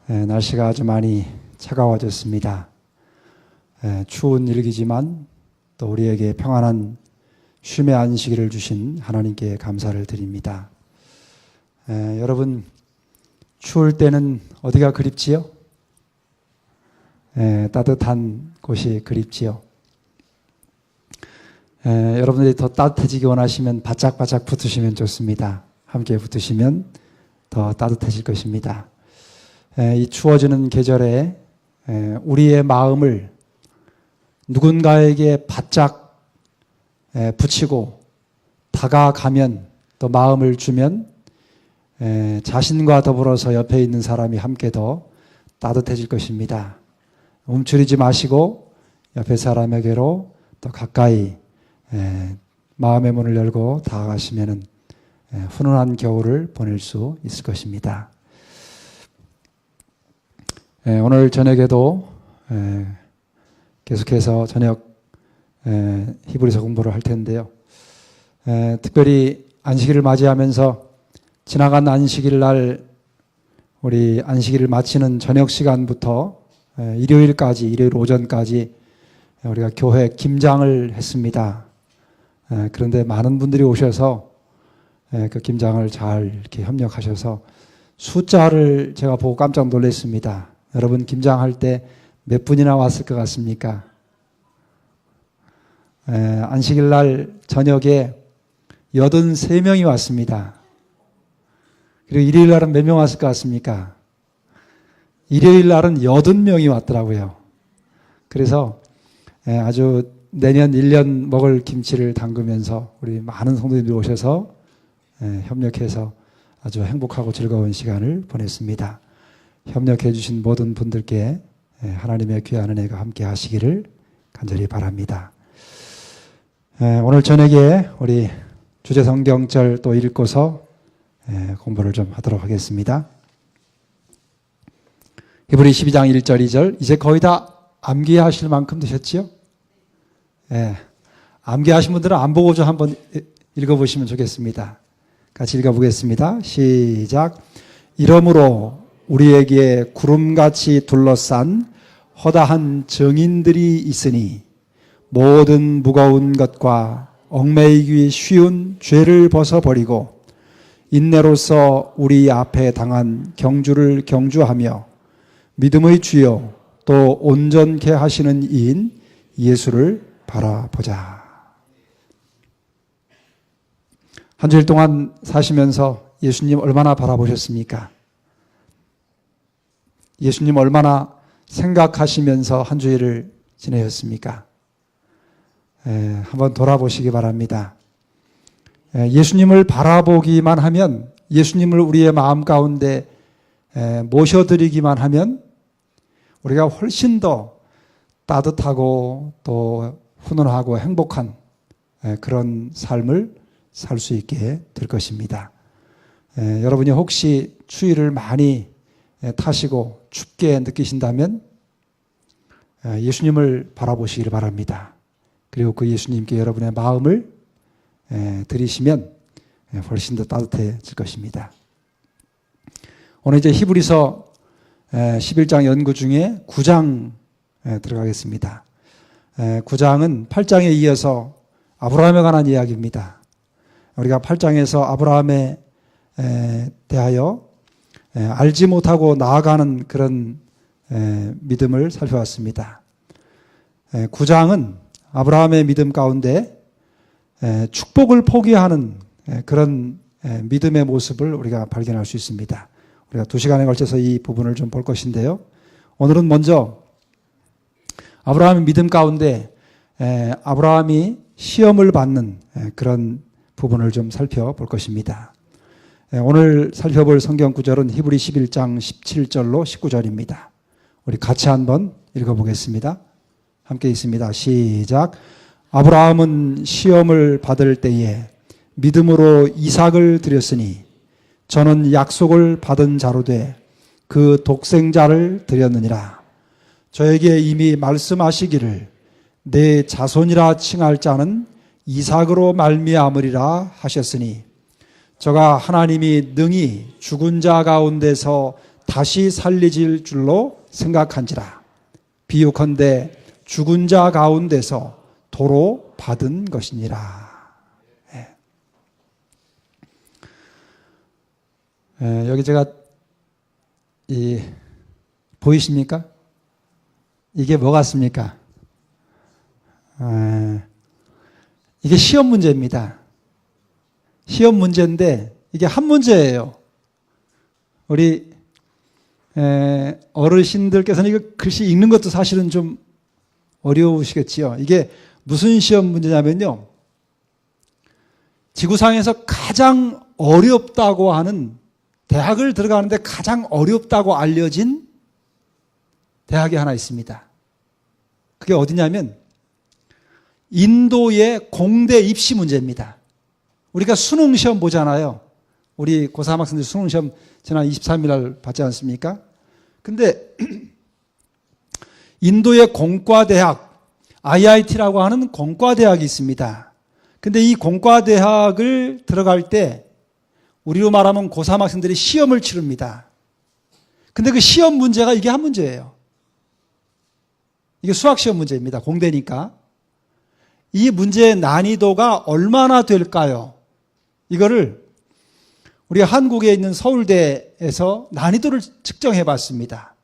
날씨가 아주 많이 차가워졌습니다. 추운 일기지만 또 우리에게 평안한 쉼의 안식일을 주신 하나님께 감사를 드립니다. 여러분, 추울 때는 어디가 그립지요? 따뜻한 곳이 그립지요. 여러분들이 더 따뜻해지기 원하시면 바짝바짝 붙으시면 좋습니다. 함께 붙으시면 더 따뜻해질 것입니다. 이 추워지는 계절에 우리의 마음을 누군가에게 바짝 붙이고 다가가면, 또 마음을 주면 자신과 더불어서 옆에 있는 사람이 함께 더 따뜻해질 것입니다. 움츠리지 마시고 옆에 사람에게로 더 가까이 마음의 문을 열고 다가가시면 훈훈한 겨울을 보낼 수 있을 것입니다. 오늘 저녁에도 계속해서 저녁 히브리서 공부를 할 텐데요. 특별히 안식일을 맞이하면서 지나간 안식일 날 우리 안식일을 마치는 저녁 시간부터 일요일 오전까지 우리가 교회 김장을 했습니다. 그런데 많은 분들이 오셔서 그 김장을 잘 이렇게 협력하셔서 숫자를 제가 보고 깜짝 놀랐습니다. 여러분, 김장할 때 몇 분이나 왔을 것 같습니까? 안식일 날 저녁에 83명이 왔습니다. 그리고 일요일 날은 몇 명 왔을 것 같습니까? 일요일 날은 80명이 왔더라고요. 그래서 아주 내년 1년 먹을 김치를 담그면서 우리 많은 성도님들이 오셔서 협력해서 아주 행복하고 즐거운 시간을 보냈습니다. 협력해 주신 모든 분들께 하나님의 귀한 은혜가 함께 하시기를 간절히 바랍니다. 오늘 저녁에 우리 주제 성경절 또 읽고서 공부를 좀 하도록 하겠습니다. 히브리 12장 1절 2절, 이제 거의 다 암기하실 만큼 되셨지요? 암기하신 분들은 안 보고 좀 한번 읽어보시면 좋겠습니다. 같이 읽어보겠습니다. 시작. 이러므로 우리에게 구름같이 둘러싼 허다한 증인들이 있으니 모든 무거운 것과 얽매이기 쉬운 죄를 벗어버리고 인내로서 우리 앞에 당한 경주를 경주하며 믿음의 주요 또 온전케 하시는 이인 예수를 바라보자. 한 주일 동안 사시면서 예수님 얼마나 바라보셨습니까? 예수님 얼마나 생각하시면서 한 주일을 지내셨습니까? 한번 돌아보시기 바랍니다. 예수님을 바라보기만 하면, 예수님을 우리의 마음 가운데 모셔드리기만 하면 우리가 훨씬 더 따뜻하고 또 훈훈하고 행복한 그런 삶을 살 수 있게 될 것입니다. 여러분이 혹시 추위를 많이 타시고 춥게 느끼신다면 예수님을 바라보시기를 바랍니다. 그리고 그 예수님께 여러분의 마음을 드리시면 훨씬 더 따뜻해질 것입니다. 오늘 이제 히브리서 11장 연구 중에 9장 들어가겠습니다. 9장은 8장에 이어서 아브라함에 관한 이야기입니다. 우리가 8장에서 아브라함에 대하여 알지 못하고 나아가는 그런 믿음을 살펴봤습니다. 9장은 아브라함의 믿음 가운데 축복을 포기하는 그런 믿음의 모습을 우리가 발견할 수 있습니다. 우리가 2시간에 걸쳐서 이 부분을 좀 볼 것인데요. 오늘은 먼저 아브라함의 믿음 가운데 아브라함이 시험을 받는 그런 부분을 좀 살펴볼 것입니다. 오늘 살펴볼 성경 구절은 히브리 11장 17절로 19절입니다. 우리 같이 한번 읽어보겠습니다. 함께 있습니다. 시작. 아브라함은 시험을 받을 때에 믿음으로 이삭을 드렸으니 저는 약속을 받은 자로 돼 그 독생자를 드렸느니라. 저에게 이미 말씀하시기를 내 자손이라 칭할 자는 이삭으로 말미암으리라 하셨으니 저가 하나님이 능히 죽은 자 가운데서 다시 살리질 줄로 생각한지라. 비유컨대 죽은 자 가운데서 도로 받은 것이니라. 여기 제가 보이십니까? 이게 뭐 같습니까? 이게 시험 문제입니다. 시험 문제인데 이게 한 문제예요. 우리 어르신들께서는 이거 글씨 읽는 것도 사실은 좀 어려우시겠지요. 이게 무슨 시험 문제냐면요. 지구상에서 가장 어렵다고 하는, 대학을 들어가는데 가장 어렵다고 알려진 대학이 하나 있습니다. 그게 어디냐면 인도의 공대 입시 문제입니다. 우리가 수능 시험 보잖아요. 우리 고3 학생들 수능 시험 지난 23일 날 받지 않습니까? 근데 인도의 공과대학, IIT라고 하는 공과대학이 있습니다. 근데 이 공과대학을 들어갈 때 우리로 말하면 고3 학생들이 시험을 치릅니다. 근데 그 시험 문제가 이게 한 문제예요. 이게 수학시험 문제입니다. 공대니까. 이 문제의 난이도가 얼마나 될까요? 이거를 우리 한국에 있는 서울대에서 난이도를 측정해 봤습니다.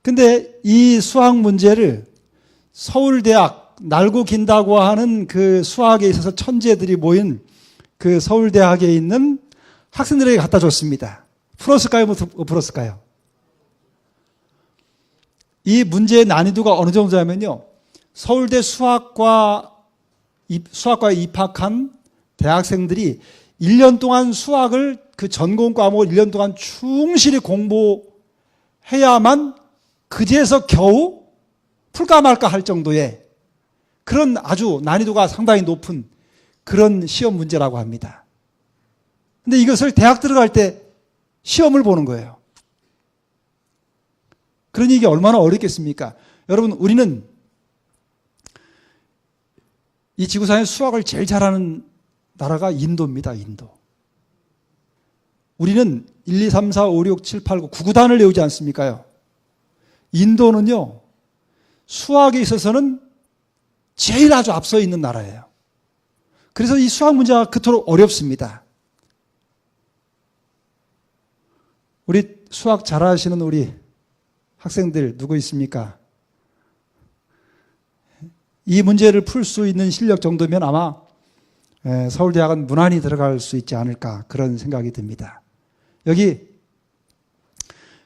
근데 이 수학 문제를 서울대학, 날고 긴다고 하는 그 수학에 있어서 천재들이 모인 그 서울대학에 있는 학생들에게 갖다 줬습니다. 풀었을까요? 못 풀었을까요? 이 문제의 난이도가 어느 정도냐면요. 서울대 수학과에 입학한 대학생들이 1년 동안 수학을, 그 전공 과목을 1년 동안 충실히 공부해야만 그제서 겨우 풀까 말까 할 정도의 그런 아주 난이도가 상당히 높은 그런 시험 문제라고 합니다. 근데 이것을 대학 들어갈 때 시험을 보는 거예요. 그러니 이게 얼마나 어렵겠습니까? 여러분, 우리는 이 지구상에 수학을 제일 잘하는 나라가 인도입니다. 인도. 우리는 1, 2, 3, 4, 5, 6, 7, 8, 9, 9구단을 외우지 않습니까요? 인도는요, 수학에 있어서는 제일 아주 앞서 있는 나라예요. 그래서 이 수학 문제가 그토록 어렵습니다. 우리 수학 잘하시는 우리 학생들 누구 있습니까? 이 문제를 풀 수 있는 실력 정도면 아마 서울대학은 무난히 들어갈 수 있지 않을까, 그런 생각이 듭니다. 여기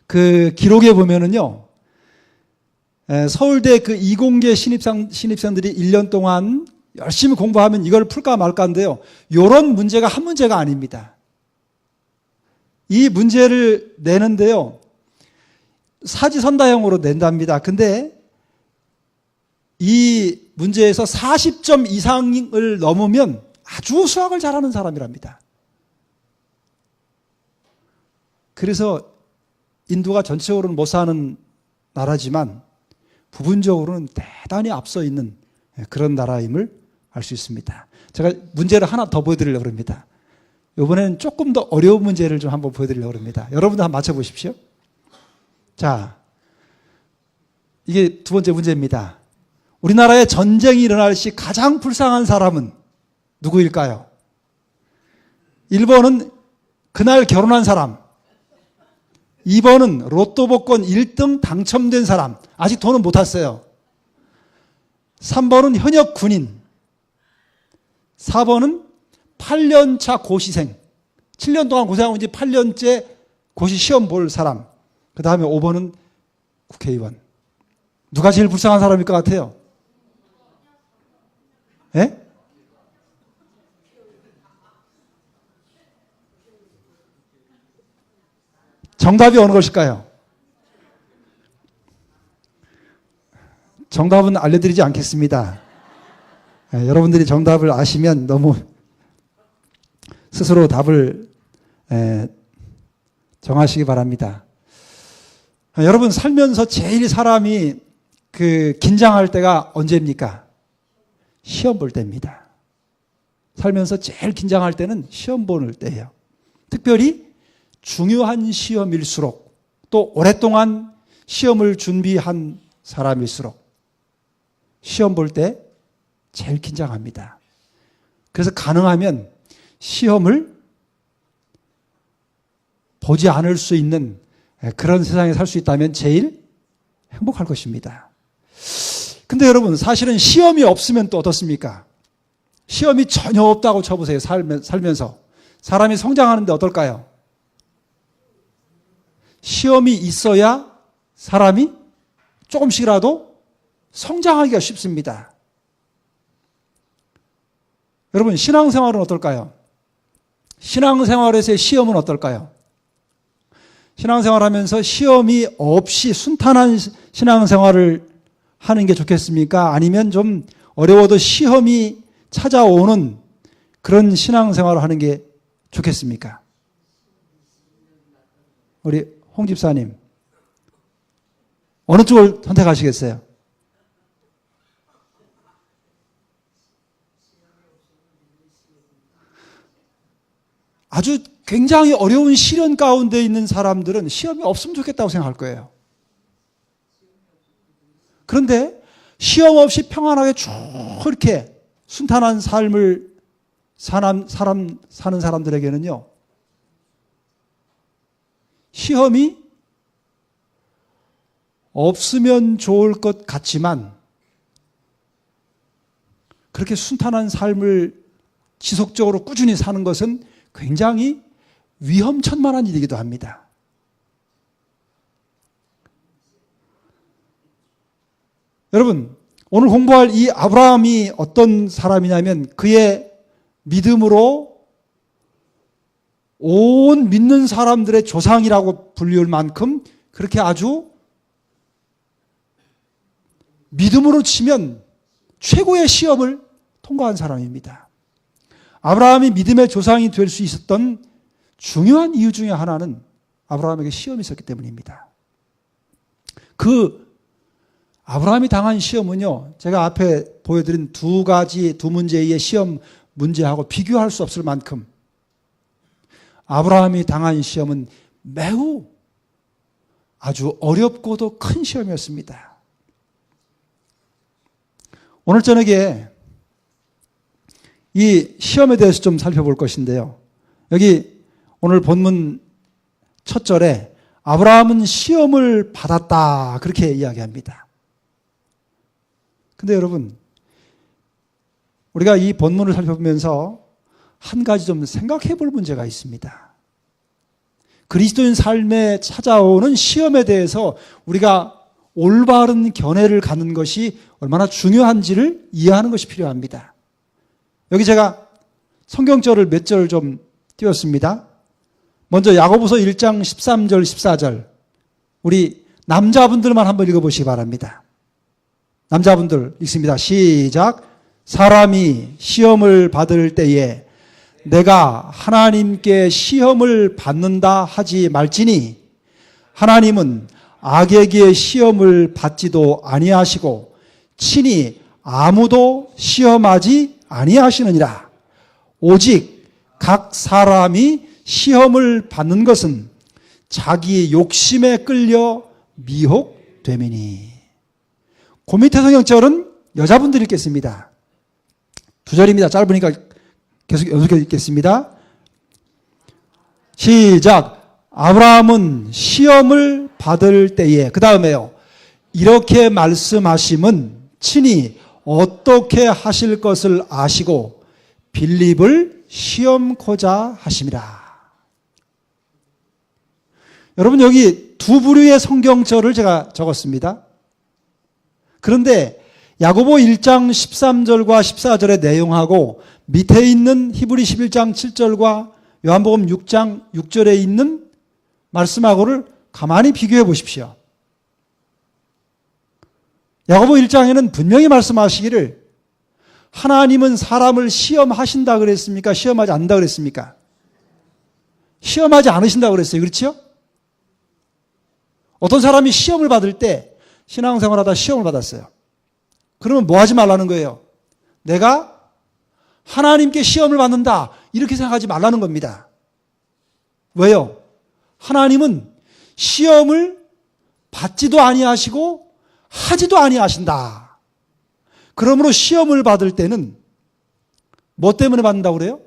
그 기록에 보면은요, 서울대 그 이공계 신입생들이 1년 동안 열심히 공부하면 이걸 풀까 말까인데요, 이런 문제가 한 문제가 아닙니다. 이 문제를 내는데요, 사지선다형으로 낸답니다. 근데 이 문제에서 40점 이상을 넘으면 아주 수학을 잘하는 사람이랍니다. 그래서 인도가 전체적으로는 못 사는 나라지만 부분적으로는 대단히 앞서 있는 그런 나라임을 알 수 있습니다. 제가 문제를 하나 더 보여드리려고 합니다. 이번에는 조금 더 어려운 문제를 좀 한번 보여드리려고 합니다. 여러분도 한번 맞춰보십시오. 자, 이게 두 번째 문제입니다. 우리나라에 전쟁이 일어날 시 가장 불쌍한 사람은 누구일까요? 1번은 그날 결혼한 사람, 2번은 로또 복권 1등 당첨된 사람, 아직 돈은 못 탔어요. 3번은 현역 군인, 4번은 8년차 고시생, 7년 동안 고생하고 이제 8년째 고시 시험 볼 사람, 그 다음에 5번은 국회의원. 누가 제일 불쌍한 사람일 것 같아요? 예? 정답이 어느 것일까요? 정답은 알려드리지 않겠습니다. 여러분들이 정답을 아시면 너무 스스로 답을 정하시기 바랍니다. 여러분, 살면서 제일 사람이 긴장할 때가 언제입니까? 시험 볼 때입니다. 살면서 제일 긴장할 때는 시험 보는 때예요. 특별히 중요한 시험일수록 또 오랫동안 시험을 준비한 사람일수록 시험 볼 때 제일 긴장합니다. 그래서 가능하면 시험을 보지 않을 수 있는 그런 세상에 살 수 있다면 제일 행복할 것입니다. 근데 여러분, 사실은 시험이 없으면 또 어떻습니까? 시험이 전혀 없다고 쳐보세요. 살면서. 사람이 성장하는데 어떨까요? 시험이 있어야 사람이 조금씩이라도 성장하기가 쉽습니다. 여러분, 신앙생활은 어떨까요? 신앙생활에서의 시험은 어떨까요? 신앙생활하면서 시험이 없이 순탄한 신앙생활을 하는 게 좋겠습니까? 아니면 좀 어려워도 시험이 찾아오는 그런 신앙생활을 하는 게 좋겠습니까? 우리 홍 집사님, 어느 쪽을 선택하시겠어요? 아주 굉장히 어려운 시련 가운데 있는 사람들은 시험이 없으면 좋겠다고 생각할 거예요. 그런데 시험 없이 평안하게 쭉 이렇게 순탄한 삶을 사는 사람들에게는요, 시험이 없으면 좋을 것 같지만 그렇게 순탄한 삶을 지속적으로 꾸준히 사는 것은 굉장히 위험천만한 일이기도 합니다. 여러분, 오늘 공부할 이 아브라함이 어떤 사람이냐면 그의 믿음으로 온 믿는 사람들의 조상이라고 불리울 만큼 그렇게 아주 믿음으로 치면 최고의 시험을 통과한 사람입니다. 아브라함이 믿음의 조상이 될 수 있었던 중요한 이유 중에 하나는 아브라함에게 시험이 있었기 때문입니다. 그 아브라함이 당한 시험은요, 제가 앞에 보여드린 두 문제의 시험 문제하고 비교할 수 없을 만큼 아브라함이 당한 시험은 매우 아주 어렵고도 큰 시험이었습니다. 오늘 저녁에 이 시험에 대해서 좀 살펴볼 것인데요. 여기 오늘 본문 첫 절에 아브라함은 시험을 받았다, 그렇게 이야기합니다. 근데 여러분, 우리가 이 본문을 살펴보면서 한 가지 좀 생각해 볼 문제가 있습니다. 그리스도인 삶에 찾아오는 시험에 대해서 우리가 올바른 견해를 갖는 것이 얼마나 중요한지를 이해하는 것이 필요합니다. 여기 제가 성경절을 몇 절 좀 띄웠습니다. 먼저 야고보서 1장 13절 14절, 우리 남자분들만 한번 읽어보시기 바랍니다. 남자분들 읽습니다. 시작. 사람이 시험을 받을 때에 내가 하나님께 시험을 받는다 하지 말지니 하나님은 악에게 시험을 받지도 아니하시고 친히 아무도 시험하지 아니하시느니라. 오직 각 사람이 시험을 받는 것은 자기 욕심에 끌려 미혹됨이니. 그 밑에 성경절은 여자분들이 읽겠습니다. 두 절입니다. 짧으니까 계속 연속해서 읽겠습니다. 시작. 아브라함은 시험을 받을 때에, 그 다음에요, 이렇게 말씀하심은 친히 어떻게 하실 것을 아시고 빌립을 시험코자 하심이라. 여러분, 여기 두 부류의 성경절을 제가 적었습니다. 그런데 야고보 1장 13절과 14절의 내용하고 밑에 있는 히브리 11장 7절과 요한복음 6장 6절에 있는 말씀하고를 가만히 비교해 보십시오. 야고보 1장에는 분명히 말씀하시기를 하나님은 사람을 시험하신다 그랬습니까? 시험하지 않는다 그랬습니까? 시험하지 않으신다 그랬어요. 그렇죠? 어떤 사람이 시험을 받을 때 신앙생활하다 시험을 받았어요. 그러면 뭐 하지 말라는 거예요? 내가 하나님께 시험을 받는다, 이렇게 생각하지 말라는 겁니다. 왜요? 하나님은 시험을 받지도 아니하시고 하지도 아니하신다. 그러므로 시험을 받을 때는 뭐 때문에 받는다고 그래요?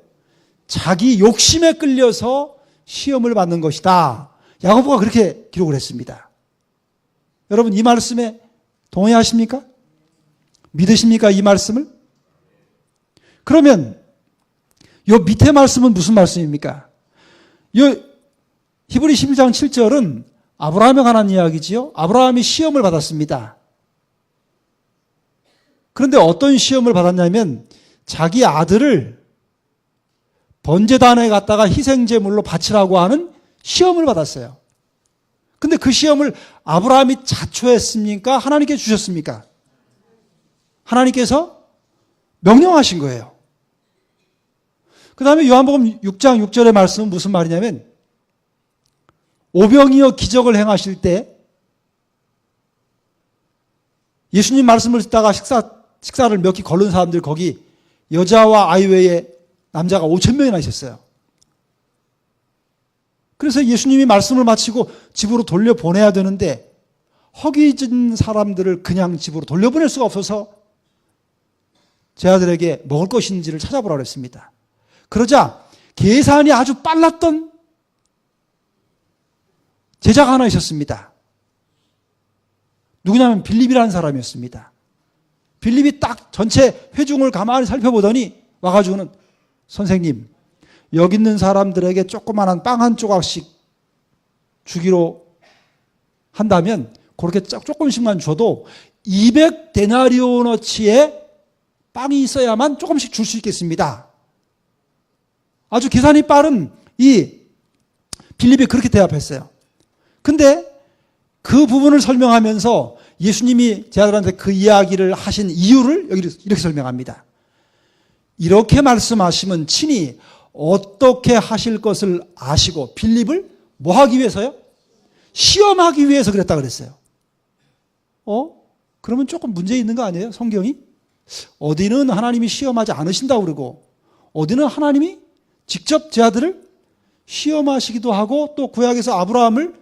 자기 욕심에 끌려서 시험을 받는 것이다. 야고보가 그렇게 기록을 했습니다. 여러분 이 말씀에 동의하십니까? 믿으십니까? 이 말씀을? 그러면 요 밑에 말씀은 무슨 말씀입니까? 요 히브리 11장 7절은 아브라함에 관한 이야기지요. 아브라함이 시험을 받았습니다. 그런데 어떤 시험을 받았냐면 자기 아들을 번제단에 갖다가 희생제물로 바치라고 하는 시험을 받았어요. 근데 그 시험을 아브라함이 자초했습니까? 하나님께 주셨습니까? 하나님께서 명령하신 거예요. 그 다음에 요한복음 6장 6절의 말씀은 무슨 말이냐면 오병이어 기적을 행하실 때 예수님 말씀을 듣다가 식사를 몇 끼 거른 사람들 거기 여자와 아이 외에 남자가 5,000명이나 있었어요. 그래서 예수님이 말씀을 마치고 집으로 돌려보내야 되는데 허기진 사람들을 그냥 집으로 돌려보낼 수가 없어서 제 아들에게 먹을 것인지를 찾아보라고 했습니다. 그러자 계산이 아주 빨랐던 제자가 하나 있었습니다. 누구냐면 빌립이라는 사람이었습니다. 빌립이 딱 전체 회중을 가만히 살펴보더니 와가지고는 선생님, 여기 있는 사람들에게 조그마한 빵 한 조각씩 주기로 한다면 그렇게 조금씩만 줘도 200데나리오너치의 빵이 있어야만 조금씩 줄 수 있겠습니다. 아주 계산이 빠른 이 빌립이 그렇게 대답했어요. 근데 그 부분을 설명하면서 예수님이 제 아들한테 그 이야기를 하신 이유를 여기 이렇게 설명합니다. 이렇게 말씀하시면 친히 어떻게 하실 것을 아시고 빌립을 뭐 하기 위해서요? 시험하기 위해서 그랬다 그랬어요. 그러면 조금 문제 있는 거 아니에요? 성경이? 어디는 하나님이 시험하지 않으신다고 그러고 어디는 하나님이 직접 제 아들을 시험하시기도 하고 또 구약에서 아브라함을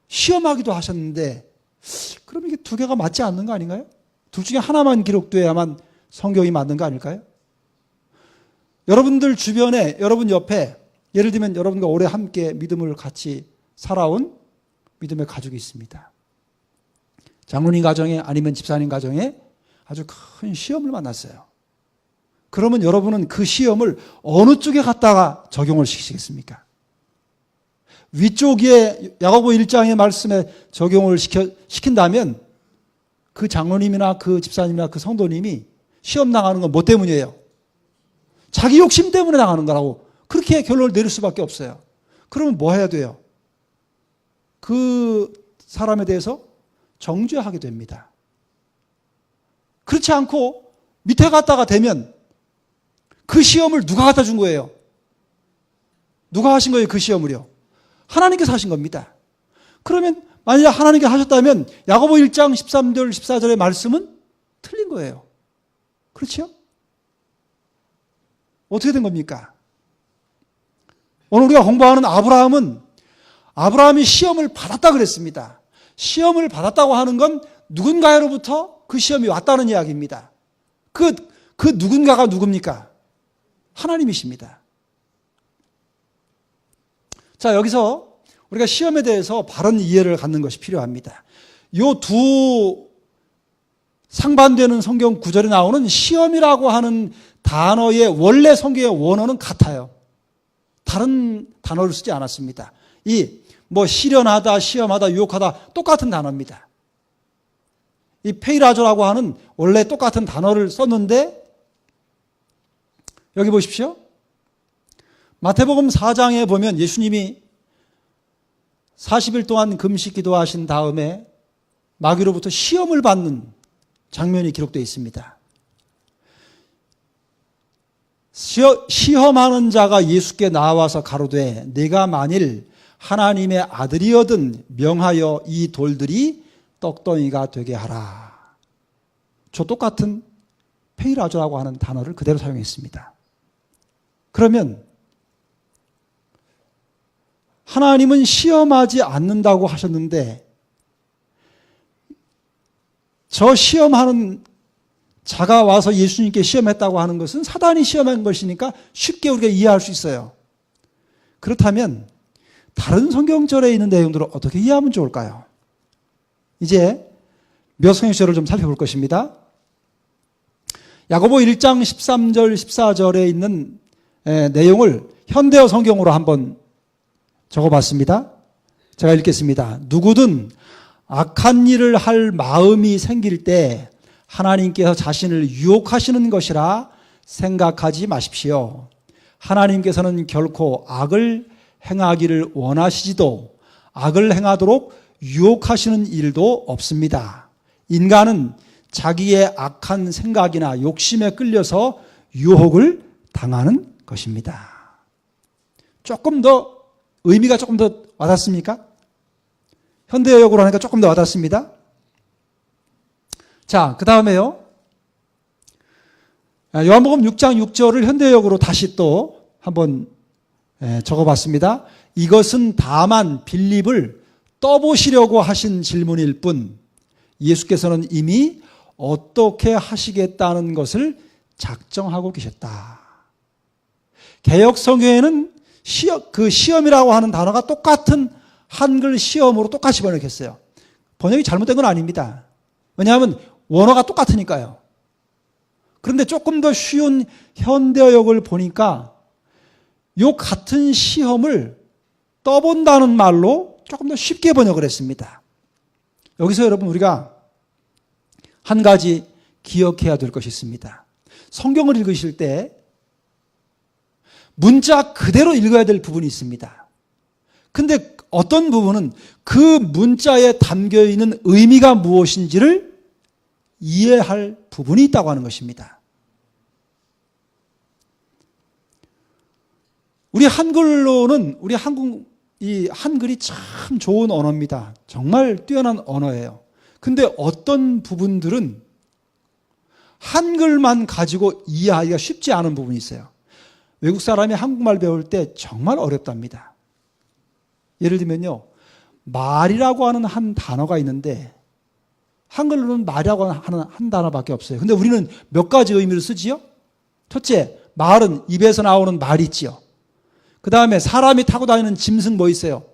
시험하기도 하셨는데 그럼 이게 두 개가 맞지 않는 거 아닌가요? 둘 중에 하나만 기록돼야만 성경이 맞는 거 아닐까요? 여러분들 주변에 여러분 옆에 예를 들면 여러분과 오래 함께 믿음을 같이 살아온 믿음의 가족이 있습니다. 장로님 가정에 아니면 집사님 가정에 아주 큰 시험을 만났어요. 그러면 여러분은 그 시험을 어느 쪽에 갖다가 적용을 시키시겠습니까? 위쪽에 야고보 1장의 말씀에 적용을 시킨다면 그 장로님이나 그 집사님이나 그 성도님이 시험 나가는 건 뭐 때문이에요? 자기 욕심 때문에 나가는 거라고 그렇게 결론을 내릴 수밖에 없어요. 그러면 뭐 해야 돼요? 그 사람에 대해서 정죄하게 됩니다. 그렇지 않고 밑에 갔다가 되면 그 시험을 누가 갖다 준 거예요? 누가 하신 거예요? 그 시험을요? 하나님께서 하신 겁니다. 그러면 만약 하나님께서 하셨다면 야고보 1장 13절 14절의 말씀은 틀린 거예요. 그렇죠? 어떻게 된 겁니까? 오늘 우리가 공부하는 아브라함이 시험을 받았다 그랬습니다. 시험을 받았다고 하는 건 누군가로부터 그 시험이 왔다는 이야기입니다. 그 누군가가 누굽니까? 하나님이십니다. 자, 여기서 우리가 시험에 대해서 바른 이해를 갖는 것이 필요합니다. 요 두 상반되는 성경 구절에 나오는 시험이라고 하는 단어의 원래 성경의 원어는 같아요. 다른 단어를 쓰지 않았습니다. 시련하다, 시험하다, 유혹하다 똑같은 단어입니다. 이 페이라조라고 하는 원래 똑같은 단어를 썼는데 여기 보십시오. 마태복음 4장에 보면 예수님이 40일 동안 금식 기도하신 다음에 마귀로부터 시험을 받는 장면이 기록되어 있습니다. 시험하는 자가 예수께 나와서 가로되 네가 만일 하나님의 아들이거든 명하여 이 돌들이 떡덩이가 되게 하라. 저 똑같은 페이라조라고 하는 단어를 그대로 사용했습니다. 그러면 하나님은 시험하지 않는다고 하셨는데 저 시험하는 자가 와서 예수님께 시험했다고 하는 것은 사단이 시험한 것이니까 쉽게 우리가 이해할 수 있어요. 그렇다면 다른 성경절에 있는 내용들을 어떻게 이해하면 좋을까요? 이제 몇 성경절을 좀 살펴볼 것입니다. 야고보 1장 13절 14절에 있는 내용을 현대어 성경으로 한번 적어봤습니다. 제가 읽겠습니다. 누구든 악한 일을 할 마음이 생길 때 하나님께서 자신을 유혹하시는 것이라 생각하지 마십시오. 하나님께서는 결코 악을 행하기를 원하시지도 악을 행하도록 유혹하시는 일도 없습니다. 인간은 자기의 악한 생각이나 욕심에 끌려서 유혹을 당하는 것입니다. 조금 더 의미가 조금 더 와닿습니까? 현대역으로 하니까 조금 더 와닿습니다. 자, 그 다음에요. 요한복음 6장 6절을 현대역으로 다시 또 한번 적어봤습니다. 이것은 다만 빌립을 떠보시려고 하신 질문일 뿐 예수께서는 이미 어떻게 하시겠다는 것을 작정하고 계셨다. 개역 성경에는 그 시험이라고 하는 단어가 똑같은 한글 시험으로 똑같이 번역했어요. 번역이 잘못된 건 아닙니다. 왜냐하면 원어가 똑같으니까요. 그런데 조금 더 쉬운 현대어역을 보니까 요 같은 시험을 떠본다는 말로 조금 더 쉽게 번역을 했습니다. 여기서 여러분 우리가 한 가지 기억해야 될 것이 있습니다. 성경을 읽으실 때 문자 그대로 읽어야 될 부분이 있습니다. 근데 어떤 부분은 그 문자에 담겨있는 의미가 무엇인지를 이해할 부분이 있다고 하는 것입니다. 우리 한글로는 우리 이 한글이 참 좋은 언어입니다. 정말 뛰어난 언어예요. 근데 어떤 부분들은 한글만 가지고 이해하기가 쉽지 않은 부분이 있어요. 외국 사람이 한국말 배울 때 정말 어렵답니다. 예를 들면요, 말이라고 하는 한 단어가 있는데 한글로는 말이라고 하는 한 단어밖에 없어요. 근데 우리는 몇 가지 의미를 쓰지요? 첫째, 말은 입에서 나오는 말이 있지요. 그 다음에 사람이 타고 다니는 짐승 뭐 있어요?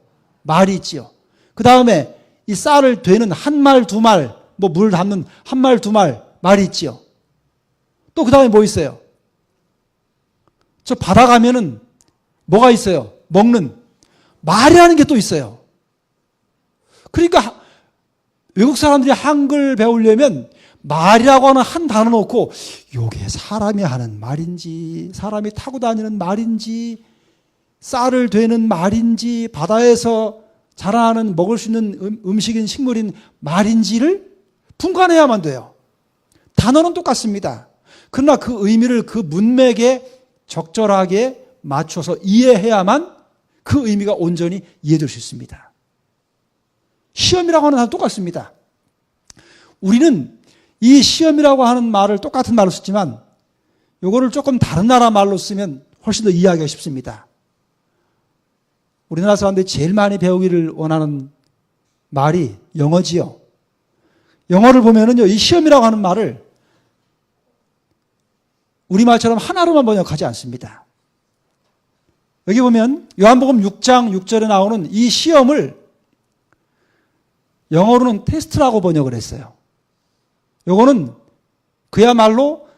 말이 있지요. 그 다음에 이 쌀을 되는 한 말, 두 말, 뭐 물 담는 한 말, 두 말, 말이 있지요. 또 그 다음에 뭐 있어요? 저 바다 가면은 뭐가 있어요? 먹는 말이라는 게 또 있어요. 그러니까 외국 사람들이 한글 배우려면 말이라고 하는 한 단어 놓고 이게 사람이 하는 말인지 사람이 타고 다니는 말인지 쌀을 되는 말인지 바다에서 자라는 먹을 수 있는 음식인 식물인 말인지를 분간해야만 돼요. 단어는 똑같습니다. 그러나 그 의미를 그 문맥에 적절하게 맞춰서 이해해야만 그 의미가 온전히 이해될 수 있습니다. 시험이라고 하는 단어 똑같습니다. 우리는 이 시험이라고 하는 말을 똑같은 말로 쓰지만 이거를 조금 다른 나라 말로 쓰면 훨씬 더 이해하기가 쉽습니다. 우리나라 사람들이 제일 많이 배우기를 원하는 말이 영어지요. 영어를 보면은요, 이 시험이라고 하는 말을 우리말처럼 하나로만 번역하지 않습니다. 여기 보면 요한복음 6장 6절에 나오는 이 시험을 영어로는 테스트라고 번역을 했어요. 요거는 그야말로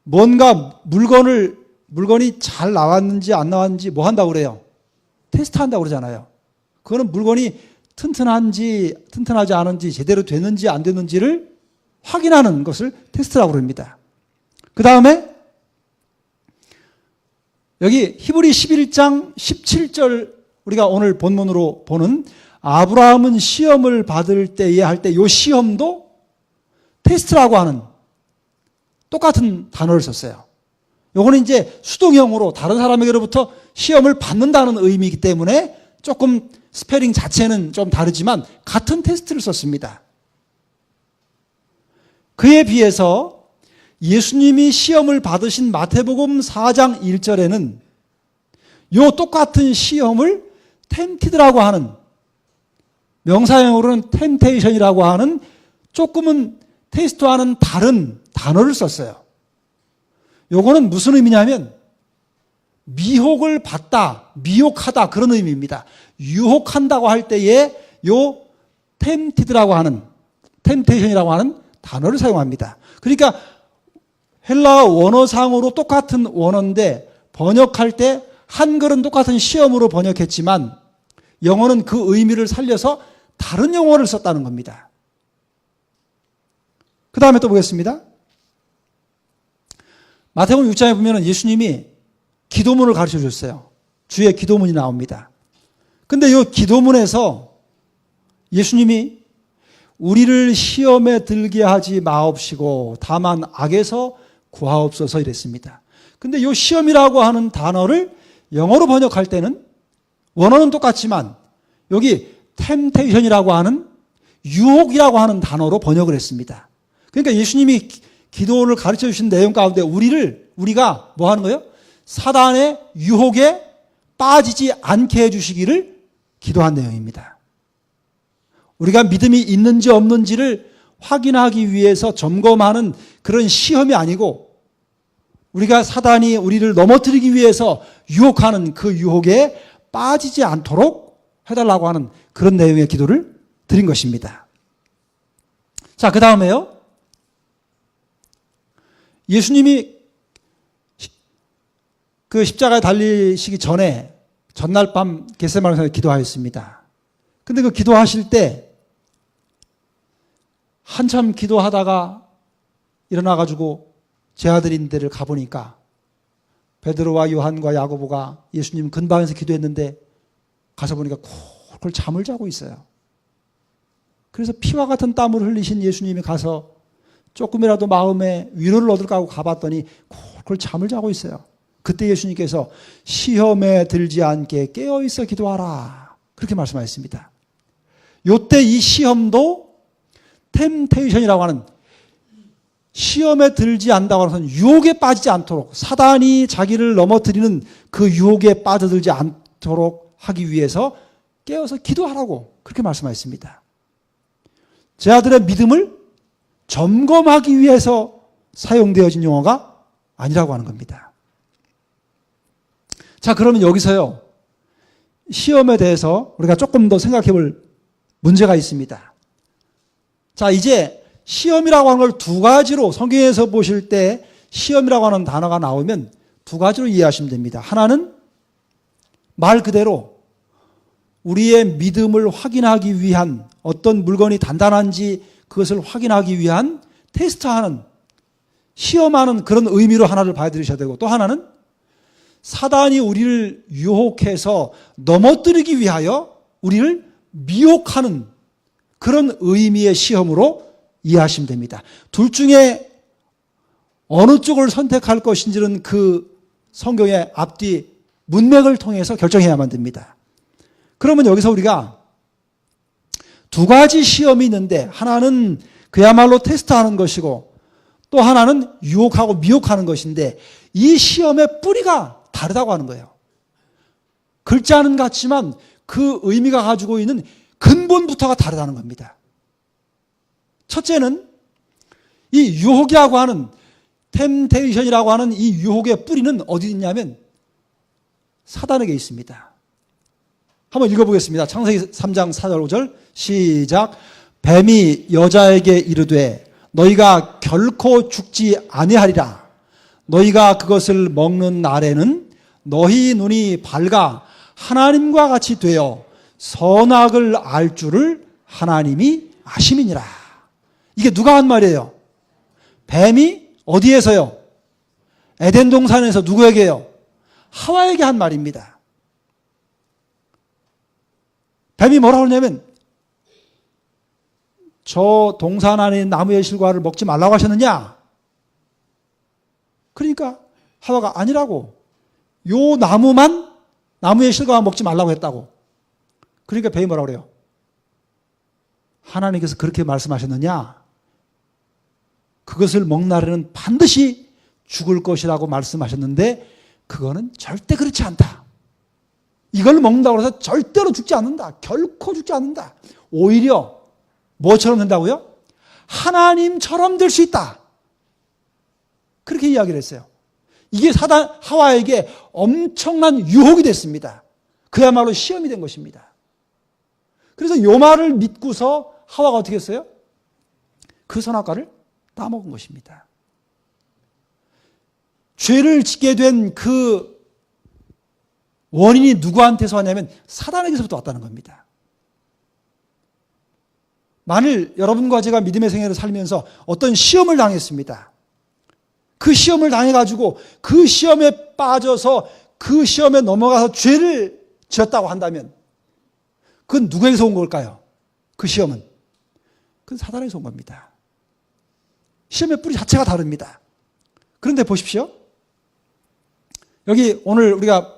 뭔가 물건이 잘 나왔는지 안 나왔는지 뭐 한다고 그래요? 테스트한다고 그러잖아요. 그거는 물건이 튼튼한지 튼튼하지 않은지 제대로 되는지 안 되는지를 확인하는 것을 테스트라고 그럽니다. 그 다음에 여기 히브리 11장 17절 우리가 오늘 본문으로 보는 아브라함은 시험을 받을 때에 할 때 이 시험도 테스트라고 하는 똑같은 단어를 썼어요. 요거는 이제 수동형으로 다른 사람에게로부터 시험을 받는다는 의미이기 때문에 조금 스페링 자체는 좀 다르지만 같은 테스트를 썼습니다. 그에 비해서 예수님이 시험을 받으신 마태복음 4장 1절에는 요 똑같은 시험을 tempted라고 하는, 명사형으로는 temptation이라고 하는 조금은 테스트와는 다른 단어를 썼어요. 요거는 무슨 의미냐면 미혹을 받다, 미혹하다 그런 의미입니다. 유혹한다고 할 때에 요 tempted라고 하는, temptation이라고 하는 단어를 사용합니다. 그러니까 헬라어 원어상으로 똑같은 원어인데 번역할 때 한글은 똑같은 시험으로 번역했지만 영어는 그 의미를 살려서 다른 용어를 썼다는 겁니다. 그 다음에 또 보겠습니다. 마태복음 6장에 보면 예수님이 기도문을 가르쳐 주셨어요. 주의 기도문이 나옵니다. 근데 이 기도문에서 예수님이 우리를 시험에 들게 하지 마옵시고 다만 악에서 구하옵소서 이랬습니다. 근데 이 시험이라고 하는 단어를 영어로 번역할 때는 원어는 똑같지만 여기 temptation이라고 하는 유혹이라고 하는 단어로 번역을 했습니다. 그러니까 예수님이 기도를 가르쳐 주신 내용 가운데 우리가 뭐 하는 거예요? 사단의 유혹에 빠지지 않게 해주시기를 기도한 내용입니다. 우리가 믿음이 있는지 없는지를 확인하기 위해서 점검하는 그런 시험이 아니고 우리가 사단이 우리를 넘어뜨리기 위해서 유혹하는 그 유혹에 빠지지 않도록 해달라고 하는 그런 내용의 기도를 드린 것입니다. 자, 그 다음에요. 예수님이 그 십자가에 달리시기 전에 전날 밤 겟세마네에서 기도하였습니다. 근데 그 기도하실 때 한참 기도하다가 일어나가지고 제 아들인 데를 가보니까 베드로와 요한과 야고보가 예수님 근방에서 기도했는데 가서 보니까 콜콜 잠을 자고 있어요. 그래서 피와 같은 땀을 흘리신 예수님이 가서 조금이라도 마음에 위로를 얻을까 하고 가봤더니 콜콜 잠을 자고 있어요. 그때 예수님께서 시험에 들지 않게 깨어있어 기도하라 그렇게 말씀하셨습니다. 요때 이 시험도 템테이션이라고 하는 시험에 들지 않는다고 하는 유혹에 빠지지 않도록 사단이 자기를 넘어뜨리는 그 유혹에 빠져들지 않도록 하기 위해서 깨어서 기도하라고 그렇게 말씀하셨습니다. 제 아들의 믿음을 점검하기 위해서 사용되어진 용어가 아니라고 하는 겁니다. 자, 그러면 여기서요, 시험에 대해서 우리가 조금 더 생각해 볼 문제가 있습니다. 자, 이제 시험이라고 하는 걸 두 가지로 성경에서 보실 때 시험이라고 하는 단어가 나오면 두 가지로 이해하시면 됩니다. 하나는 말 그대로 우리의 믿음을 확인하기 위한 어떤 물건이 단단한지 그것을 확인하기 위한 테스트하는, 시험하는 그런 의미로 하나를 봐드리셔야 되고, 또 하나는 사단이 우리를 유혹해서 넘어뜨리기 위하여 우리를 미혹하는 그런 의미의 시험으로 이해하시면 됩니다. 둘 중에 어느 쪽을 선택할 것인지는 그 성경의 앞뒤 문맥을 통해서 결정해야만 됩니다. 그러면 여기서 우리가 두 가지 시험이 있는데 하나는 그야말로 테스트하는 것이고 또 하나는 유혹하고 미혹하는 것인데 이 시험의 뿌리가 다르다고 하는 거예요. 글자는 같지만 그 의미가 가지고 있는 근본부터가 다르다는 겁니다. 첫째는 이 유혹이라고 하는 템테이션이라고 하는 이 유혹의 뿌리는 어디 있냐면 사단에게 있습니다. 한번 읽어보겠습니다. 창세기 3장 4절 5절 시작. 뱀이 여자에게 이르되 너희가 결코 죽지 아니하리라. 너희가 그것을 먹는 날에는 너희 눈이 밝아 하나님과 같이 되어 선악을 알 줄을 하나님이 아심이니라. 이게 누가 한 말이에요? 뱀이 어디에서요? 에덴 동산에서 누구에게요? 하와에게 한 말입니다. 뱀이 뭐라고 하냐면 저 동산 안에 있는 나무의 실과를 먹지 말라고 하셨느냐? 그러니까 하와가 아니라고. 요 나무만 나무의 실과만 먹지 말라고 했다고. 그러니까 뱀이 뭐라고 그래요? 하나님께서 그렇게 말씀하셨느냐? 그것을 먹는 날에는 반드시 죽을 것이라고 말씀하셨는데 그거는 절대 그렇지 않다. 이걸 먹는다고 해서 절대로 죽지 않는다. 결코 죽지 않는다. 오히려 뭐처럼 된다고요? 하나님처럼 될 수 있다. 그렇게 이야기를 했어요. 이게 하와에게 엄청난 유혹이 됐습니다. 그야말로 시험이 된 것입니다. 그래서 이 말을 믿고서 하와가 어떻게 했어요? 그 선악과를 따먹은 것입니다. 죄를 짓게 된 그 원인이 누구한테서 왔냐면 사단에게서부터 왔다는 겁니다. 만일 여러분과 제가 믿음의 생애를 살면서 어떤 시험을 당했습니다. 그 시험을 당해가지고 그 시험에 빠져서 그 시험에 넘어가서 죄를 지었다고 한다면 그건 누구에게서 온 걸까요? 그 시험은. 그건 사단에서 온 겁니다. 시험의 뿌리 자체가 다릅니다. 그런데 보십시오. 여기 오늘 우리가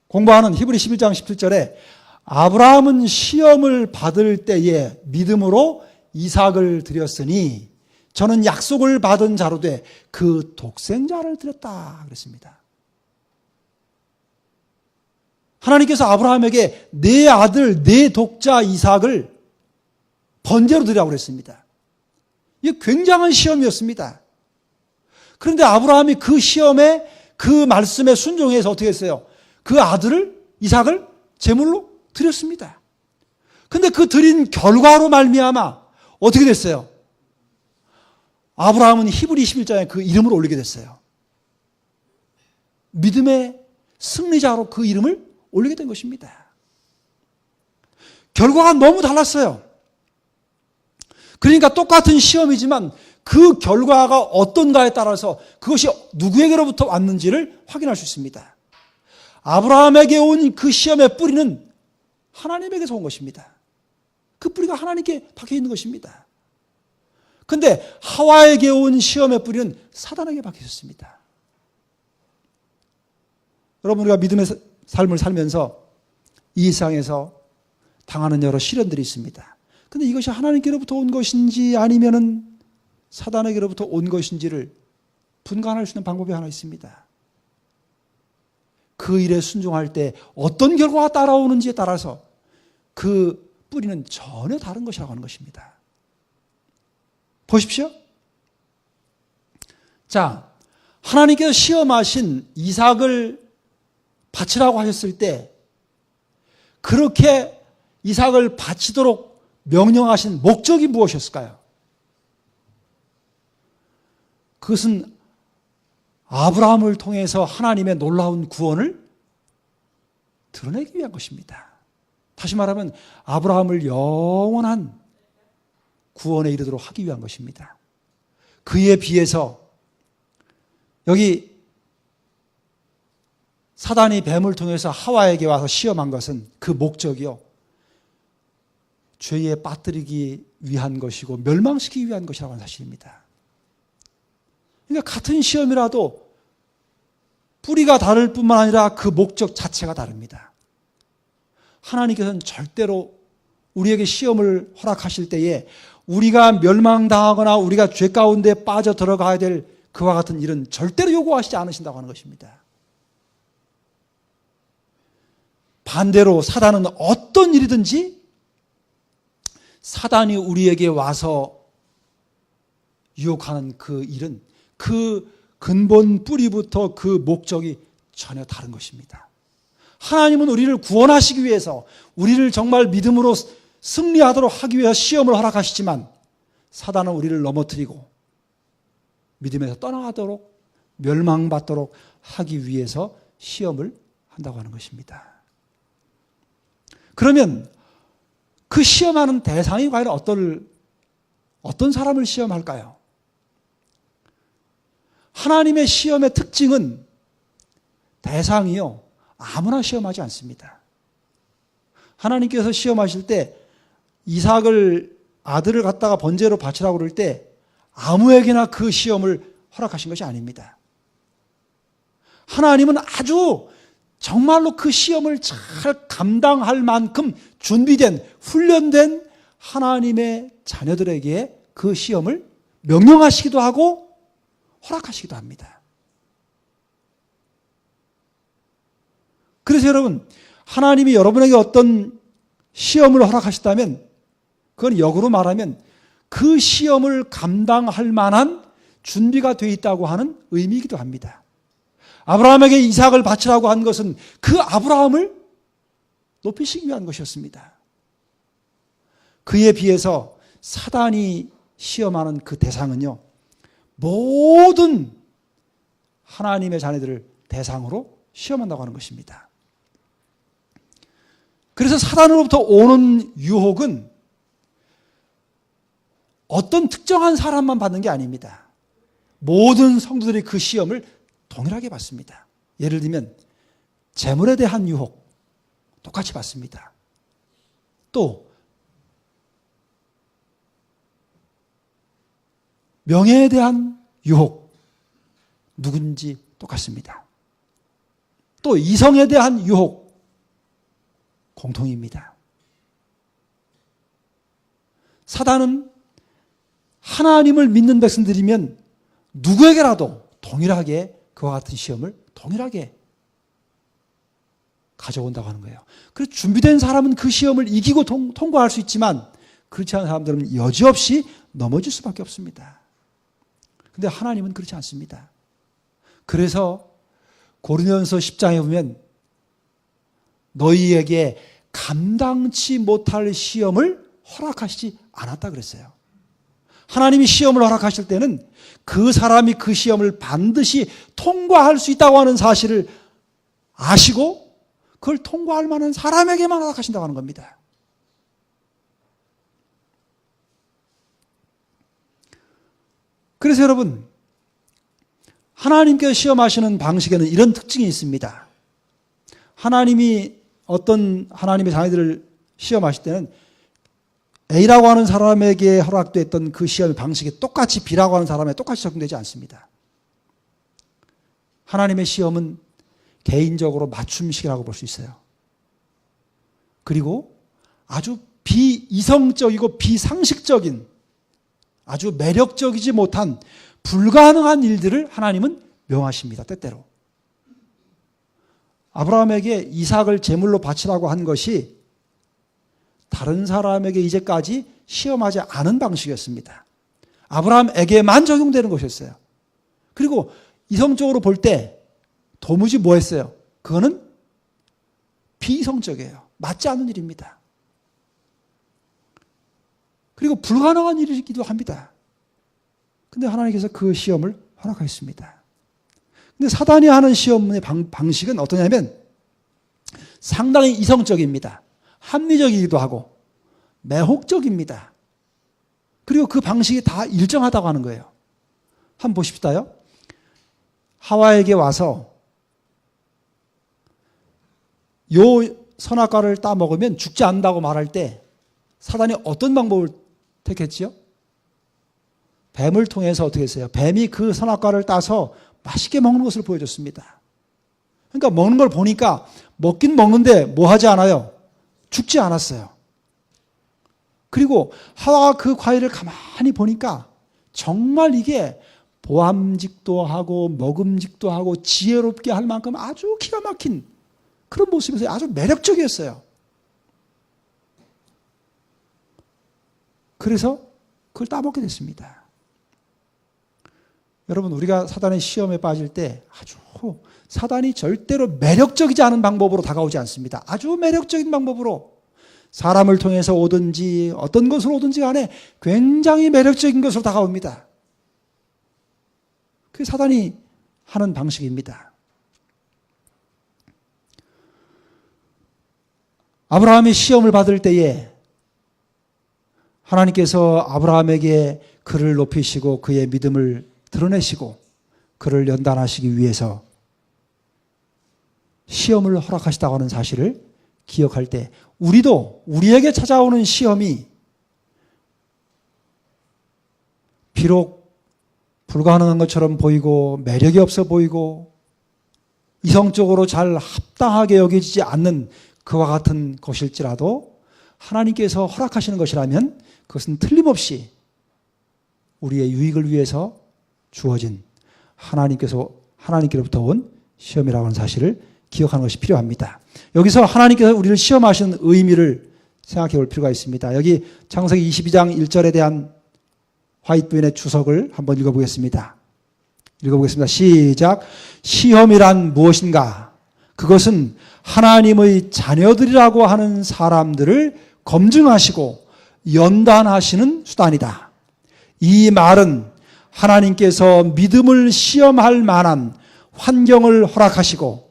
공부하는 히브리 11장 17절에 아브라함은 시험을 받을 때에 믿음으로 이삭을 드렸으니 저는 약속을 받은 자로 돼 그 독생자를 드렸다 그랬습니다. 하나님께서 아브라함에게 내 아들, 내 독자 이삭을 번제로 드리라고 그랬습니다. 이게 굉장한 시험이었습니다. 그런데 아브라함이 그 시험에 그 말씀에 순종해서 어떻게 했어요? 그 아들을, 이삭을 제물로 드렸습니다. 그런데 그 드린 결과로 말미암아 어떻게 됐어요? 아브라함은 히브리 11장에 그 이름을 올리게 됐어요. 믿음의 승리자로 그 이름을 올리게 된 것입니다. 결과가 너무 달랐어요. 그러니까 똑같은 시험이지만 그 결과가 어떤가에 따라서 그것이 누구에게로부터 왔는지를 확인할 수 있습니다. 아브라함에게 온 그 시험의 뿌리는 하나님에게서 온 것입니다. 그 뿌리가 하나님께 박혀 있는 것입니다. 그런데 하와에게 온 시험의 뿌리는 사단에게 박혀 있었습니다. 여러분, 우리가 믿음의 삶을 살면서 이 세상에서 당하는 여러 시련들이 있습니다. 그런데 이것이 하나님께로부터 온 것인지 아니면은 사단에게로부터 온 것인지를 분간할 수 있는 방법이 하나 있습니다. 그 일에 순종할 때 어떤 결과가 따라오는지에 따라서 그 뿌리는 전혀 다른 것이라고 하는 것입니다. 보십시오. 자, 하나님께서 시험하신 이삭을 바치라고 하셨을 때 그렇게 이삭을 바치도록 명령하신 목적이 무엇이었을까요? 그것은 아브라함을 통해서 하나님의 놀라운 구원을 드러내기 위한 것입니다. 다시 말하면 아브라함을 영원한 구원에 이르도록 하기 위한 것입니다. 그에 비해서 여기 사단이 뱀을 통해서 하와에게 와서 시험한 것은 그 목적이요, 죄에 빠뜨리기 위한 것이고 멸망시키기 위한 것이라고 하는 사실입니다. 그러니까 같은 시험이라도 뿌리가 다를 뿐만 아니라 그 목적 자체가 다릅니다. 하나님께서는 절대로 우리에게 시험을 허락하실 때에 우리가 멸망당하거나 우리가 죄 가운데 빠져 들어가야 될 그와 같은 일은 절대로 요구하시지 않으신다고 하는 것입니다. 반대로 사단은 어떤 일이든지 사단이 우리에게 와서 유혹하는 그 일은 그 근본 뿌리부터 그 목적이 전혀 다른 것입니다. 하나님은 우리를 구원하시기 위해서 우리를 정말 믿음으로 승리하도록 하기 위해서 시험을 허락하시지만 사단은 우리를 넘어뜨리고 믿음에서 떠나가도록 멸망받도록 하기 위해서 시험을 한다고 하는 것입니다. 그러면 그 시험하는 대상이 과연 어떤 사람을 시험할까요? 하나님의 시험의 특징은 대상이요, 아무나 시험하지 않습니다. 하나님께서 시험하실 때 이삭을, 아들을 갖다가 번제로 바치라고 그럴 때 아무에게나 그 시험을 허락하신 것이 아닙니다. 하나님은 아주 정말로 그 시험을 잘 감당할 만큼 준비된, 훈련된 하나님의 자녀들에게 그 시험을 명령하시기도 하고 허락하시기도 합니다. 그래서 여러분, 하나님이 여러분에게 어떤 시험을 허락하셨다면 그건 역으로 말하면 그 시험을 감당할 만한 준비가 되어 있다고 하는 의미이기도 합니다. 아브라함에게 이삭을 바치라고 한 것은 그 아브라함을 높이시기 위한 것이었습니다. 그에 비해서 사단이 시험하는 그 대상은요, 모든 하나님의 자녀들을 대상으로 시험한다고 하는 것입니다. 그래서 사단으로부터 오는 유혹은 어떤 특정한 사람만 받는 게 아닙니다. 모든 성도들이 그 시험을 동일하게 받습니다. 예를 들면 재물에 대한 유혹 똑같이 받습니다. 또 명예에 대한 유혹 누군지 똑같습니다. 또 이성에 대한 유혹 공통입니다. 사단은 하나님을 믿는 백성들이면 누구에게라도 동일하게 그와 같은 시험을 동일하게 가져온다고 하는 거예요. 그래서 준비된 사람은 그 시험을 이기고 통과할 수 있지만 그렇지 않은 사람들은 여지없이 넘어질 수밖에 없습니다. 그런데 하나님은 그렇지 않습니다. 그래서 고린도전서 10장에 보면 너희에게 감당치 못할 시험을 허락하시지 않았다 그랬어요. 하나님이 시험을 허락하실 때는 그 사람이 그 시험을 반드시 통과할 수 있다고 하는 사실을 아시고 그걸 통과할 만한 사람에게만 허락하신다고 하는 겁니다. 그래서 여러분, 하나님께서 시험하시는 방식에는 이런 특징이 있습니다. 하나님이 어떤 하나님의 자녀들을 시험하실 때는 A라고 하는 사람에게 허락됐던 그 시험의 방식이 똑같이 B라고 하는 사람에게 똑같이 적용되지 않습니다. 하나님의 시험은 개인적으로 맞춤식이라고 볼 수 있어요. 그리고 아주 비이성적이고 비상식적인 아주 매력적이지 못한 불가능한 일들을 하나님은 명하십니다. 때때로. 아브라함에게 이삭을 제물로 바치라고 한 것이 다른 사람에게 이제까지 시험하지 않은 방식이었습니다. 아브라함에게만 적용되는 것이었어요. 그리고 이성적으로 볼 때 도무지 뭐 했어요? 그거는 비이성적이에요. 맞지 않는 일입니다. 그리고 불가능한 일이기도 합니다. 근데 하나님께서 그 시험을 허락하셨습니다. 근데 사단이 하는 시험의 방식은 어떠냐면 상당히 이성적입니다. 합리적이기도 하고 매혹적입니다. 그리고 그 방식이 다 일정하다고 하는 거예요. 한번 보십시다요. 하와에게 와서 요 선악과를 따먹으면 죽지 않는다고 말할 때 사단이 어떤 방법을 택했지요? 뱀을 통해서 어떻게 했어요? 뱀이 그 선악과를 따서 맛있게 먹는 것을 보여줬습니다. 그러니까 먹는 걸 보니까 먹긴 먹는데 뭐 하지 않아요? 죽지 않았어요. 그리고 하와가 그 과일을 가만히 보니까 정말 이게 보암직도 하고 먹음직도 하고 지혜롭게 할 만큼 아주 기가 막힌 그런 모습에서 아주 매력적이었어요. 그래서 그걸 따먹게 됐습니다. 여러분, 우리가 사단의 시험에 빠질 때 아주 사단이 절대로 매력적이지 않은 방법으로 다가오지 않습니다. 아주 매력적인 방법으로 사람을 통해서 오든지 어떤 것으로 오든지 간에 굉장히 매력적인 것으로 다가옵니다. 그게 사단이 하는 방식입니다. 아브라함이 시험을 받을 때에 하나님께서 아브라함에게 그를 높이시고 그의 믿음을 드러내시고 그를 연단하시기 위해서 시험을 허락하시다고 하는 사실을 기억할 때 우리도 우리에게 찾아오는 시험이 비록 불가능한 것처럼 보이고 매력이 없어 보이고 이성적으로 잘 합당하게 여겨지지 않는 그와 같은 것일지라도 하나님께서 허락하시는 것이라면 그것은 틀림없이 우리의 유익을 위해서 주어진 하나님께로부터 온 시험이라고 하는 사실을 기억하는 것이 필요합니다. 여기서 하나님께서 우리를 시험하시는 의미를 생각해 볼 필요가 있습니다. 여기 창세기 22장 1절에 대한 화이트부인의 주석을 한번 읽어보겠습니다. 시작. 시험이란 무엇인가? 그것은 하나님의 자녀들이라고 하는 사람들을 검증하시고 연단하시는 수단이다. 이 말은 하나님께서 믿음을 시험할 만한 환경을 허락하시고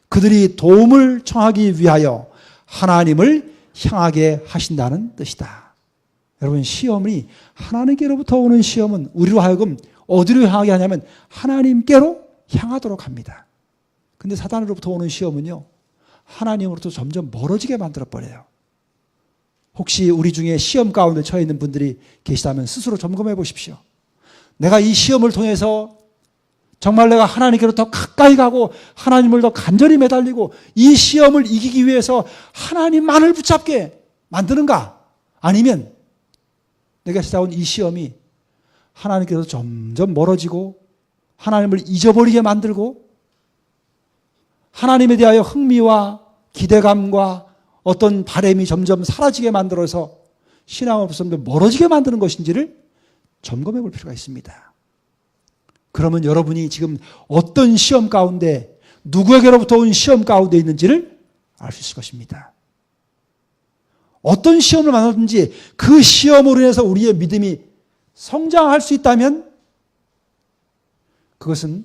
그들이 도움을 청하기 위하여 하나님을 향하게 하신다는 뜻이다. 여러분, 시험이 하나님께로부터 오는 시험은 우리로 하여금 어디로 향하게 하냐면 하나님께로 향하도록 합니다. 근데 사단으로부터 오는 시험은요, 하나님으로부터 점점 멀어지게 만들어버려요. 혹시 우리 중에 시험 가운데 처해 있는 분들이 계시다면 스스로 점검해 보십시오. 내가 이 시험을 통해서 정말 내가 하나님께로 더 가까이 가고 하나님을 더 간절히 매달리고 이 시험을 이기기 위해서 하나님만을 붙잡게 만드는가? 아니면 내가 찾아온 이 시험이 하나님께서 점점 멀어지고 하나님을 잊어버리게 만들고 하나님에 대하여 흥미와 기대감과 어떤 바람이 점점 사라지게 만들어서 신앙으로부터 점점 멀어지게 만드는 것인지를 점검해 볼 필요가 있습니다. 그러면 여러분이 지금 어떤 시험 가운데 누구에게로부터 온 시험 가운데 있는지를 알 수 있을 것입니다. 어떤 시험을 만나든지 그 시험으로 인해서 우리의 믿음이 성장할 수 있다면 그것은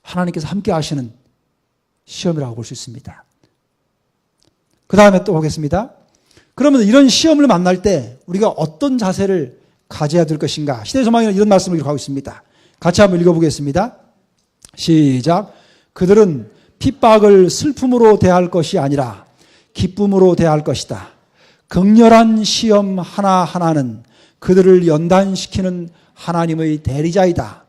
하나님께서 함께 하시는 시험이라고 볼 수 있습니다. 그 다음에 또 보겠습니다. 그러면 이런 시험을 만날 때 우리가 어떤 자세를 가져야 될 것인가? 시대조망에는 이런 말씀을 기록하고 있습니다. 같이 한번 읽어보겠습니다. 시작. 그들은 핍박을 슬픔으로 대할 것이 아니라 기쁨으로 대할 것이다. 극렬한 시험 하나하나는 그들을 연단시키는 하나님의 대리자이다.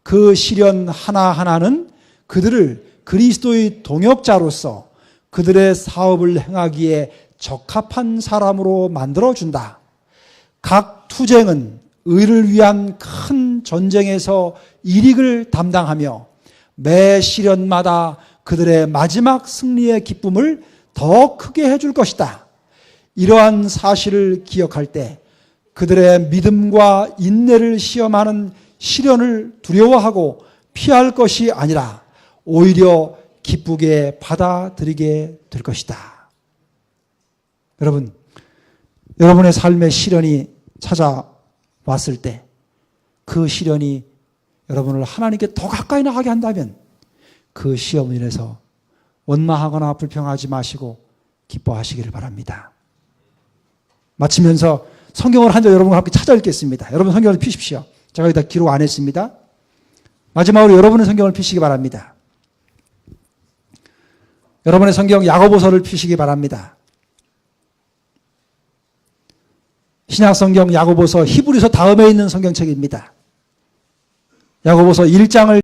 그 시련 하나하나는 그들을 그리스도의 동역자로서 그들의 사업을 행하기에 적합한 사람으로 만들어준다. 각 투쟁은 의를 위한 큰 전쟁에서 일익을 담당하며 매 시련마다 그들의 마지막 승리의 기쁨을 더 크게 해줄 것이다. 이러한 사실을 기억할 때 그들의 믿음과 인내를 시험하는 시련을 두려워하고 피할 것이 아니라 오히려 기쁘게 받아들이게 될 것이다. 여러분, 여러분의 삶의 시련이 찾아왔을 때 그 시련이 여러분을 하나님께 더 가까이 나가게 한다면 그 시험으로 인해서 원망하거나 불평하지 마시고 기뻐하시기를 바랍니다. 마치면서 성경을 한 절 여러분과 함께 찾아 읽겠습니다. 여러분 성경을 펴십시오. 제가 여기다 기록 안 했습니다. 마지막으로 여러분의 성경을 펴시기 바랍니다. 여러분의 성경 야고보서를 펴시기 바랍니다. 신약성경 야고보서, 히브리서 다음에 있는 성경책입니다. 야고보서 1장을